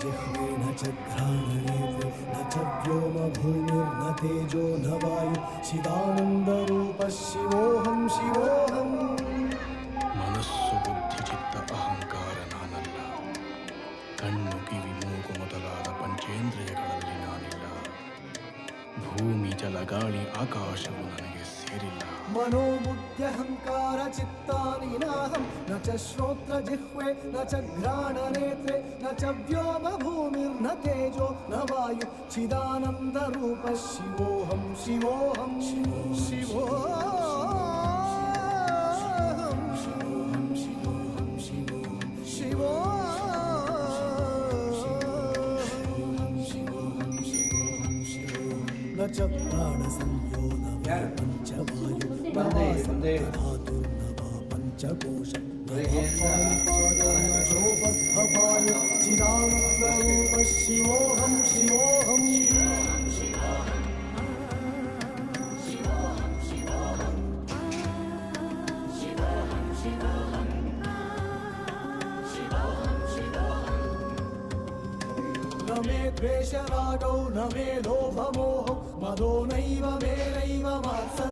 जिह्वे न च घ्राणनेत्रे न च व्योमभूमिर्न तेजो न वायु चिदानन्दरूपः शिवोऽहं शिवोऽहम् ಮನಸ್ಸು ಬುದ್ಧಿ ಚಿತ್ತ ಅಹಂಕಾರ ನಾನಲ್ಲ. ಕಣ್ಣು ಕಿವಿ ಮೂಗು ಮೊದಲಾದ ಪಂಚೇಂದ್ರಿಯಗಳಲ್ಲಿ ನಾನಿಲ್ಲ. ಭೂಮಿ ಜಲ ಗಾಳಿ ಆಕಾಶವು ನನಗೆ ಸೇರಿಲ್ಲ. मनोबुद्ध्यहंकार चित्तानि नाहं न च श्रोत्र जिह्वे न च घ्राणनेत्रे न च व्योमभूमिर्न तेजो न वायु चिदानन्दरूपः शिवोऽहं शिवोऽहं शिवोऽहं शिवोऽहं न च प्राणसंयो न पंचवायु न वा सप्तधातुर्न वा पंचकोश न जोपस्थपायु चिदानन्दरूपः शिवोऽहं शिवोऽहं न मे द्वेषरागौ न मे लोभमोहो मदो नैव मे नैव मात्सर्यम्